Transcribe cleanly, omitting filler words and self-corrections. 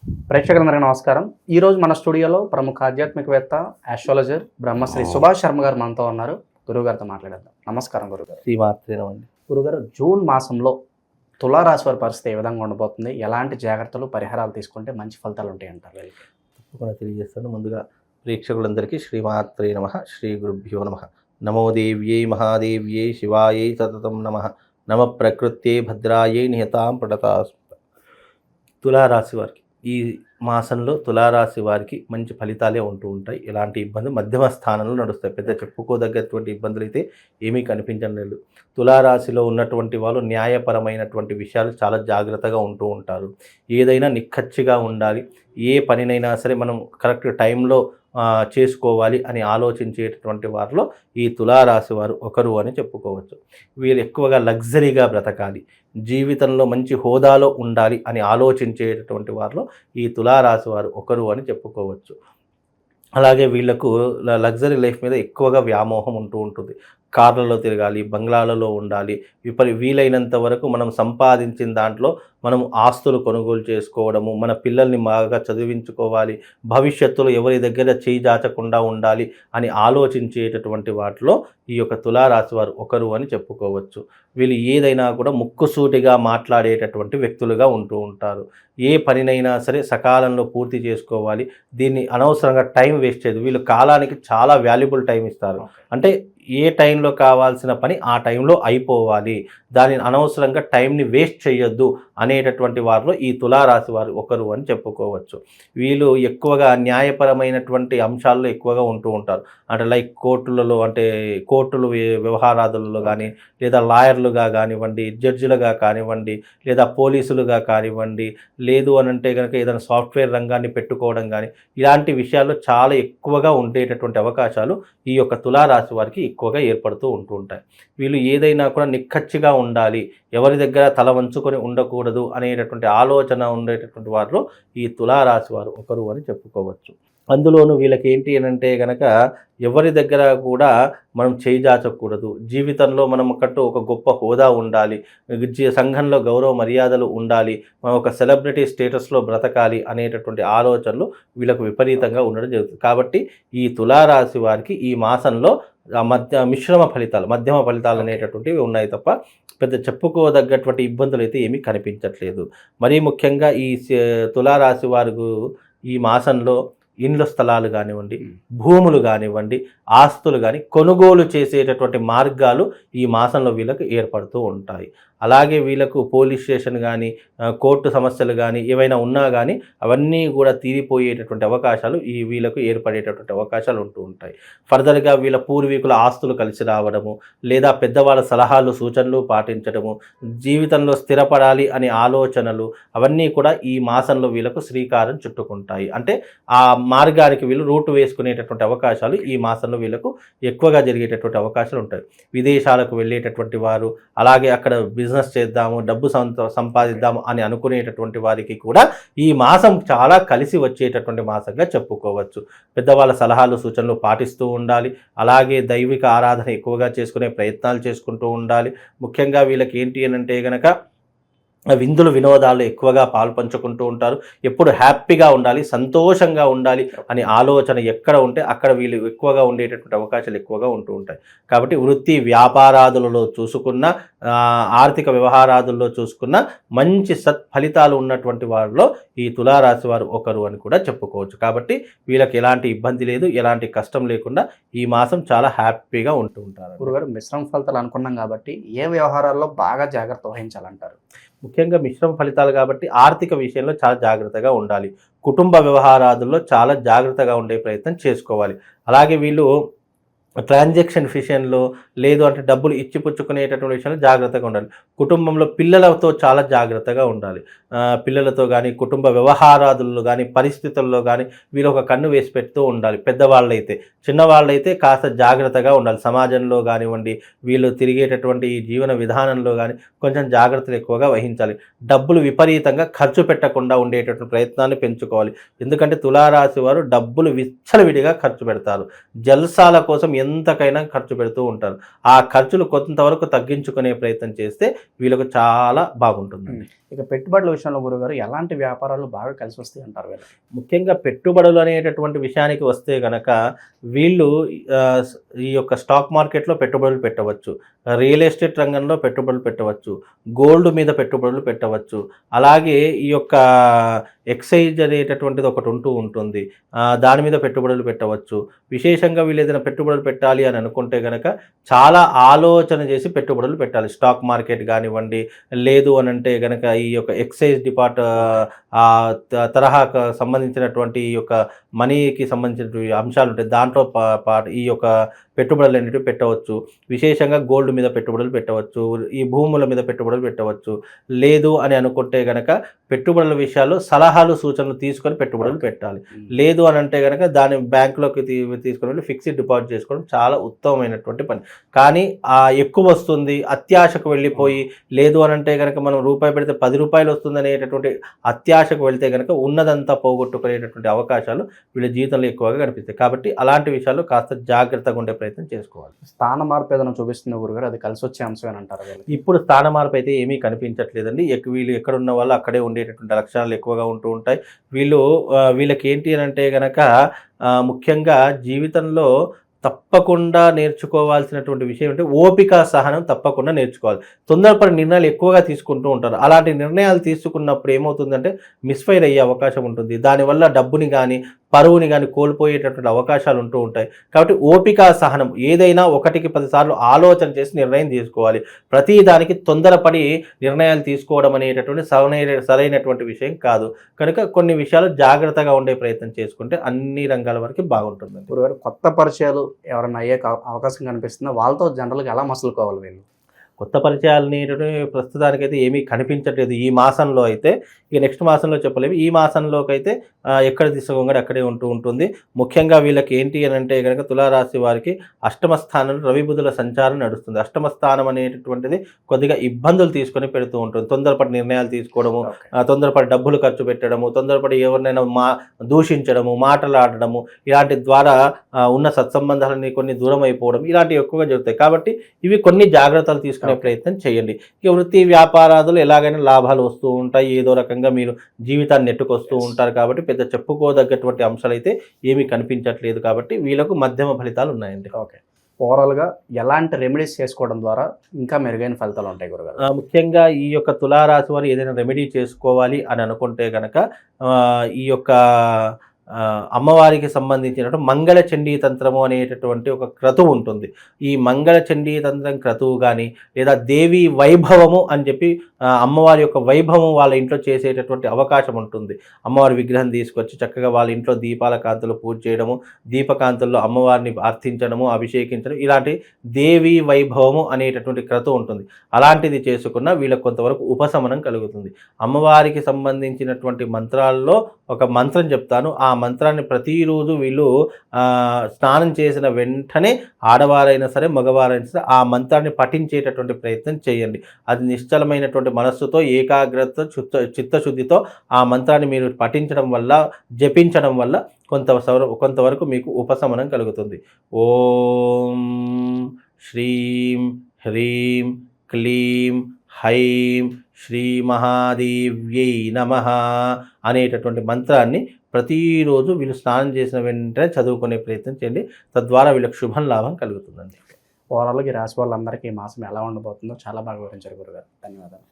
ప్రేక్షకులందరికీ నమస్కారం. ఈరోజు మన స్టూడియోలో ప్రముఖ ఆధ్యాత్మికవేత్త, ఆస్ట్రాలజర్ బ్రహ్మశ్రీ సుభాష్ శర్మ గారు మనతో ఉన్నారు. గురువుగారితో మాట్లాడేద్దాం. నమస్కారం గురుగారు. శ్రీమాత్రేనమండి. గురుగారు, జూన్ మాసంలో తులారాశి వారి పరిస్థితి ఏ విధంగా ఉండబోతుంది? ఎలాంటి జాగ్రత్తలు, పరిహారాలు తీసుకుంటే మంచి ఫలితాలు ఉంటాయి అంటారు వీళ్ళకి? తప్పకుండా తెలియజేస్తాను. ముందుగా ప్రేక్షకులందరికీ శ్రీమాత్రే నమః, శ్రీ గురుభ్యో నమః. నమో దేవ్యై మహాదేవ్యై శివాయై సతతం నమః. నమ ప్రకృత్యై భద్రాయై నిహతాం పడతాస్మ. తులారాశి వారికి ఈ మాసంలో తులారాశి వారికి మంచి ఫలితాలే ఉంటూ ఉంటాయి. ఎలాంటి ఇబ్బంది మధ్యమ స్థానంలో నడుస్తాయి. పెద్ద చెప్పుకోదగ్గటువంటి ఇబ్బందులు అయితే ఏమీ కనిపించడం లేదు. తులారాశిలో ఉన్నటువంటి వాళ్ళు న్యాయపరమైనటువంటి విషయాలు చాలా జాగ్రత్తగా ఉంటూ ఉంటారు. ఏదైనా నిక్కచ్చిగా ఉండాలి. ఏ పనినైనా సరే మనం కరెక్ట్ టైంలో చేసుకోవాలి అని ఆలోచించేటటువంటి వారిలో ఈ తులారాశి వారు ఒకరు అని చెప్పుకోవచ్చు. వీళ్ళు ఎక్కువగా లగ్జరీగా బ్రతకాలి, జీవితంలో మంచి హోదాలో ఉండాలి అని ఆలోచించేటటువంటి వారిలో ఈ తులారాశి వారు ఒకరు అని చెప్పుకోవచ్చు. అలాగే వీళ్లకు లగ్జరీ లైఫ్ మీద ఎక్కువగా వ్యామోహం ఉంటూ ఉంటుంది. కార్లలో తిరగాలి, బంగ్లాలలో ఉండాలి. వీలైనంత వరకు మనం సంపాదించిన దాంట్లో మనం ఆస్తులు కొనుగోలు చేసుకోవడము, మన పిల్లల్ని బాగా చదివించుకోవాలి, భవిష్యత్తులో ఎవరి దగ్గర చేయి జాచకుండా ఉండాలి అని ఆలోచించేటటువంటి వాటిలో ఈ యొక్క తులారాశి వారు ఒకరు అని చెప్పుకోవచ్చు. వీళ్ళు ఏదైనా కూడా ముక్కుసూటిగా మాట్లాడేటటువంటి వ్యక్తులుగా ఉంటూ ఉంటారు. ఏ పనినైనా సరే సకాలంలో పూర్తి చేసుకోవాలి. దీన్ని అనవసరంగా టైం వేస్ట్ చేయదు. వీళ్ళు కాలానికి చాలా వాల్యుబుల్ టైం ఇస్తారు. అంటే ఏ టైంలో కావాల్సిన పని ఆ టైంలో అయిపోవాలి, దానిని అనవసరంగా టైంని వేస్ట్ చేయొద్దు అనేటటువంటి వారిలో ఈ తులారాశి వారు ఒకరు అని చెప్పుకోవచ్చు. వీళ్ళు ఎక్కువగా న్యాయపరమైనటువంటి అంశాల్లో ఎక్కువగా ఉంటూ ఉంటారు. అంటే లైక్ కోర్టులలో, అంటే కోర్టులు వ్యవహారాదులలో కానీ, లేదా లాయర్లుగా కానివ్వండి, జడ్జిలుగా కానివ్వండి, లేదా పోలీసులుగా కానివ్వండి, లేదు అని అంటే కనుక ఏదైనా సాఫ్ట్వేర్ రంగాన్ని పెట్టుకోవడం కానీ, ఇలాంటి విషయాల్లో చాలా ఎక్కువగా ఉండేటటువంటి అవకాశాలు ఈ యొక్క తులారాశి వారికి ఎక్కువగా ఏర్పడుతూ ఉంటూ ఉంటాయి. వీళ్ళు ఏదైనా కూడా నిక్కచ్చిగా ఉండాలి, ఎవరి దగ్గర తల వంచుకొని ఉండకూడదు అనేటటువంటి ఆలోచన ఉండేటటువంటి వారిలో ఈ తులారాశి వారు ఒకరు అని చెప్పుకోవచ్చు. అందులోనూ వీళ్ళకి ఏంటి అని అంటే కనుక ఎవరి దగ్గర కూడా మనం చేయిజాచకూడదు. జీవితంలో మనం కట్టు ఒక గొప్ప హోదా ఉండాలి, సంఘంలో గౌరవ మర్యాదలు ఉండాలి, మనం ఒక సెలబ్రిటీ స్టేటస్లో బ్రతకాలి అనేటటువంటి ఆలోచనలు వీళ్ళకు విపరీతంగా ఉండడం జరుగుతుంది. కాబట్టి ఈ తులారాశి వారికి ఈ మాసంలో మిశ్రమ ఫలితాలు, మధ్యమ ఫలితాలు అనేటటువంటివి ఉన్నాయి తప్ప పెద్ద చెప్పుకోదగ్గటువంటి ఇబ్బందులు అయితే ఏమీ కనిపించట్లేదు. మరీ ముఖ్యంగా ఈ తులారాశి వారు ఈ మాసంలో ఇండ్ల స్థలాలు కానివ్వండి, భూములు కానివ్వండి, ఆస్తులు కానీ కొనుగోలు చేసేటటువంటి మార్గాలు ఈ మాసంలో వీళ్ళకు ఏర్పడుతూ ఉంటాయి. అలాగే వీళ్ళకు పోలీస్ స్టేషన్ కానీ, కోర్టు సమస్యలు కానీ ఏవైనా ఉన్నా కానీ అవన్నీ కూడా తీరిపోయేటటువంటి అవకాశాలు వీళ్ళకు ఏర్పడేటటువంటి అవకాశాలు ఉంటూ ఉంటాయి. ఫర్దర్గా వీళ్ళ పూర్వీకుల ఆస్తులు కలిసి రావడము, లేదా పెద్దవాళ్ళ సలహాలు సూచనలు పాటించడము, జీవితంలో స్థిరపడాలి అనే ఆలోచనలు అవన్నీ కూడా ఈ మాసంలో వీళ్ళకు శ్రీకారం చుట్టుకుంటాయి. అంటే ఆ మార్గానికి వీళ్ళు రూటు వేసుకునేటటువంటి అవకాశాలు ఈ మాసంలో వీళ్ళకు ఎక్కువగా జరిగేటటువంటి అవకాశాలు ఉంటాయి. విదేశాలకు వెళ్ళేటటువంటి వారు, అలాగే అక్కడ బిజినెస్ చేద్దాము, డబ్బు సంపాదిద్దాము అని అనుకునేటటువంటి వారికి కూడా ఈ మాసం చాలా కలిసి వచ్చేటటువంటి మాసంగా చెప్పుకోవచ్చు. పెద్దవాళ్ళ సలహాలు సూచనలు పాటిస్తూ ఉండాలి. అలాగే దైవిక ఆరాధన ఎక్కువగా చేసుకునే ప్రయత్నాలు చేసుకుంటూ ఉండాలి. ముఖ్యంగా వీళ్ళకి ఏంటి అని అంటే కనుక విందులు వినోదాలు ఎక్కువగా పాల్పంచుకుంటూ ఉంటారు. ఎప్పుడు హ్యాపీగా ఉండాలి, సంతోషంగా ఉండాలి అనే ఆలోచన ఎక్కడ ఉంటే అక్కడ వీళ్ళు ఎక్కువగా ఉండేటటువంటి అవకాశాలు ఎక్కువగా ఉంటూ ఉంటాయి. కాబట్టి వృత్తి వ్యాపారాదులలో చూసుకున్న, ఆర్థిక వ్యవహారాదుల్లో చూసుకున్న మంచి సత్ఫలితాలు ఉన్నటువంటి వారిలో ఈ తులారాశి వారు ఒకరు అని కూడా చెప్పుకోవచ్చు. కాబట్టి వీళ్ళకి ఎలాంటి ఇబ్బంది లేదు, ఎలాంటి కష్టం లేకుండా ఈ మాసం చాలా హ్యాపీగా ఉంటూ ఉంటారు. గురుగారు, మిశ్రమ ఫలితాలు అనుకున్నాం కాబట్టి ఏ వ్యవహారాల్లో బాగా జాగ్రత్త వహించాలంటారు? ముఖ్యంగా మిశ్రమ ఫలితాలు కాబట్టి ఆర్థిక విషయంలో చాలా జాగ్రత్తగా ఉండాలి. కుటుంబ వ్యవహారాదుల్లో చాలా జాగ్రత్తగా ఉండే ప్రయత్నం చేసుకోవాలి. అలాగే వీళ్ళు ట్రాన్సాక్షన్ విషయంలో, లేదు అంటే డబ్బులు ఇచ్చిపుచ్చుకునేటటువంటి విషయంలో జాగ్రత్తగా ఉండాలి. కుటుంబంలో పిల్లలతో చాలా జాగ్రత్తగా ఉండాలి. పిల్లలతో కానీ, కుటుంబ వ్యవహారాదుల్లో కానీ, పరిస్థితుల్లో కానీ వీళ్ళు ఒక కన్ను వేసి పెడుతూ ఉండాలి. పెద్దవాళ్ళైతే, చిన్నవాళ్ళైతే కాస్త జాగ్రత్తగా ఉండాలి. సమాజంలో కానివ్వండి, వీళ్ళు తిరిగేటటువంటి ఈ జీవన విధానంలో కానీ కొంచెం జాగ్రత్తలు ఎక్కువగా వహించాలి. డబ్బులు విపరీతంగా ఖర్చు పెట్టకుండా ఉండేటటువంటి ప్రయత్నాన్ని పెంచుకోవాలి. ఎందుకంటే తులారాశి వారు డబ్బులు విచ్చలవిడిగా ఖర్చు పెడతారు. జల్సాల కోసం ఎంతకైనా ఖర్చు పెడుతూ ఉంటారు. ఆ ఖర్చులు కొంతవరకు తగ్గించుకునే ప్రయత్నం చేస్తే వీళ్ళకు చాలా బాగుంటుందండి. ఇక పెట్టుబడుల విషయంలో గురుగారు ఎలాంటి వ్యాపారాలు బాగా కలిసి వస్తాయి అంటారు వీళ్ళకి? ముఖ్యంగా పెట్టుబడులు అనేటటువంటి విషయానికి వస్తే గనక వీళ్ళు ఈ యొక్క స్టాక్ మార్కెట్లో పెట్టుబడులు పెట్టవచ్చు, రియల్ ఎస్టేట్ రంగంలో పెట్టుబడులు పెట్టవచ్చు, గోల్డ్ మీద పెట్టుబడులు పెట్టవచ్చు, అలాగే ఈ యొక్క ఎక్సైజ్ అనేటటువంటిది ఒకటి ఉంటుంది, దాని మీద పెట్టుబడులు పెట్టవచ్చు. విశేషంగా వీళ్ళు ఏదైనా పెట్టుబడులు పెట్టాలి అని అనుకుంటే కనుక చాలా ఆలోచన చేసి పెట్టుబడులు పెట్టాలి. స్టాక్ మార్కెట్ కానివ్వండి, లేదు అని అంటే కనుక ఈ యొక్క ఎక్సైజ్ తరహాకు సంబంధించినటువంటి ఈ యొక్క మనీకి సంబంధించినటువంటి అంశాలు ఉంటాయి. దాంట్లో ఈ యొక్క పెట్టుబడులు అనేటివి పెట్టవచ్చు. విశేషంగా గోల్డ్ మీద పెట్టుబడులు పెట్టవచ్చు, ఈ భూముల మీద పెట్టుబడులు పెట్టవచ్చు. లేదు అని అనుకుంటే కనుక పెట్టుబడుల విషయాల్లో సలహాలు సూచనలు తీసుకొని పెట్టుబడులు పెట్టాలి. లేదు అని అంటే కనుక దాన్ని బ్యాంకులోకి తీసుకొని వెళ్ళి ఫిక్స్డ్ డిపాజిట్ చేసుకోవడం చాలా ఉత్తమమైనటువంటి పని. కానీ ఎక్కువ వస్తుంది అత్యాశకు వెళ్ళిపోయి, లేదు అని అంటే కనుక మనం రూపాయి పెడితే 10 రూపాయలు వస్తుంది అనేటటువంటి అత్యాశకు వెళ్తే కనుక ఉన్నదంతా పోగొట్టుకునేటటువంటి అవకాశాలు వీళ్ళ జీవితంలో ఎక్కువగా కనిపిస్తాయి. కాబట్టి అలాంటి విషయాల్లో కాస్త జాగ్రత్తగా ఉండే ప్రయత్నం చేసుకోవాలి. స్థాన మార్పు ఏదైనా చూపిస్తుంది గురుగారు, అది కలిసి వచ్చే అంశం అంటారు వీళ్ళకి? ఇప్పుడు స్థాన మార్పు అయితే ఏమీ కనిపించట్లేదండి. వీళ్ళు ఎక్కడున్న వాళ్ళు అక్కడే ఉండేటటువంటి లక్షణాలు ఎక్కువగా ఉంటూ ఉంటాయి. వీళ్ళకి ఏంటి అని అంటే గనక ముఖ్యంగా జీవితంలో తప్పకుండా నేర్చుకోవాల్సినటువంటి విషయం అంటే ఓపిక, సహనం తప్పకుండా నేర్చుకోవాలి. తొందరపడి నిర్ణయాలు ఎక్కువగా తీసుకుంటూ ఉంటారు. అలాంటి నిర్ణయాలు తీసుకున్నప్పుడు ఏమవుతుందంటే మిస్ఫైర్ అయ్యే అవకాశం ఉంటుంది. దానివల్ల డబ్బుని కానీ పరువుని కానీ కోల్పోయేటటువంటి అవకాశాలు ఉంటూ ఉంటాయి. కాబట్టి ఓపిక, సహనం, ఏదైనా 1కి 10 సార్లు ఆలోచన చేసి నిర్ణయం తీసుకోవాలి. ప్రతి దానికి తొందరపడి నిర్ణయాలు తీసుకోవడం అనేటటువంటి సరైనటువంటి విషయం కాదు. కనుక కొన్ని విషయాలు జాగ్రత్తగా ఉండే ప్రయత్నం చేసుకుంటే అన్ని రంగాల వరకు బాగుంటుంది. గురుగారు, కొత్త పరిచయాలు ఎవరైనా అయ్యే అవకాశం కనిపిస్తుందో వాళ్ళతో జనరల్గా ఎలా మసులుకోవాలి వీళ్ళు? కొత్త పరిచయాలు అనేటివి ప్రస్తుతానికైతే ఏమీ కనిపించట్లేదు ఈ మాసంలో అయితే. ఇక నెక్స్ట్ మాసంలో చెప్పలేము. ఈ మాసంలోకి అయితే ఎక్కడ తీసుకోగానే అక్కడే ఉంటుంది. ముఖ్యంగా వీళ్ళకి ఏంటి అని అంటే కనుక తులారాశి వారికి అష్టమ స్థానంలో రవి బుధుల సంచారం నడుస్తుంది. అష్టమ స్థానం అనేటటువంటిది కొద్దిగా ఇబ్బందులు తీసుకొని పెడుతూ ఉంటుంది. తొందరపడి నిర్ణయాలు తీసుకోవడము, తొందరపడి డబ్బులు ఖర్చు పెట్టడము, తొందరపడి ఎవరినైనా దూషించడము, మాటలాడడము, ఇలాంటి ద్వారా ఉన్న సత్సంబంధాలని కొన్ని దూరం అయిపోవడం, ఇలాంటివి ఎక్కువగా జరుగుతాయి. కాబట్టి ఇవి కొన్ని జాగ్రత్తలు తీసుకునే ప్రయత్నం చేయండి. ఇక వృత్తి వ్యాపారాదులు ఎలాగైనా లాభాలు వస్తూ ఉంటాయి. ఏదో రకంగా మీరు జీవితాన్ని నెట్టుకొస్తూ ఉంటారు. కాబట్టి పెద్ద చెప్పుకోదగ్గటువంటి అంశాలు అయితే ఏమీ కనిపించట్లేదు. కాబట్టి వీళ్ళకు మధ్యమ ఫలితాలు ఉన్నాయండి. ఓకే, ఓవరాల్గా ఎలాంటి రెమెడీస్ చేసుకోవడం ద్వారా ఇంకా మెరుగైన ఫలితాలు ఉంటాయి గురుగారు? ముఖ్యంగా ఈ యొక్క తులారాశి వారు ఏదైనా రెమెడీ చేసుకోవాలి అని అనుకుంటే కనుక ఈ యొక్క అమ్మవారికి సంబంధించినటువంటి మంగళ చండీ తంత్రము అనేటటువంటి ఒక క్రతువు ఉంటుంది. ఈ మంగళ చండీ తంత్రం క్రతువు కానీ, లేదా దేవి వైభవము అని చెప్పి అమ్మవారి యొక్క వైభవం వాళ్ళ ఇంట్లో చేసేటటువంటి అవకాశం ఉంటుంది. అమ్మవారి విగ్రహం తీసుకొచ్చి చక్కగా వాళ్ళ ఇంట్లో దీపాల కాంతులు పూజ చేయడము, దీపకాంతుల్లో అమ్మవారిని అర్థించడము, అభిషేకించడం, ఇలాంటి దేవి వైభవము అనేటటువంటి క్రతువు ఉంటుంది. అలాంటిది చేసుకున్న వీళ్ళకి కొంతవరకు ఉపశమనం కలుగుతుంది. అమ్మవారికి సంబంధించినటువంటి మంత్రాల్లో ఒక మంత్రం చెప్తాను. ఆ మంత్రాన్ని ప్రతిరోజు వీళ్ళు స్నానం చేసిన వెంటనే ఆడవారైనా సరే మగవారైనా సరే ఆ మంత్రాన్ని పఠించేటటువంటి ప్రయత్నం చేయండి. అది నిశ్చలమైనటువంటి మనస్సుతో, ఏకాగ్రత, చిత్తశుద్ధితో ఆ మంత్రాన్ని మీరు పఠించడం వల్ల, జపించడం వల్ల కొంతవరకు మీకు ఉపశమనం కలుగుతుంది. ఓం శ్రీం హ్రీం క్లీం హైం శ్రీ మహాదేవ్యై నమః అనేటటువంటి మంత్రాన్ని ప్రతిరోజు వీళ్ళు స్నానం చేసిన వెంటనే చదువుకునే ప్రయత్నం చేయండి. తద్వారా వీళ్ళకి శుభం లాభం కలుగుతుందండి. ఓవరాల్గా ఈ రాశి వాళ్ళందరికీ ఈ మాసం ఎలా ఉండబోతుందో చాలా బాగా వివరించారు గురుగారు. ధన్యవాదాలు.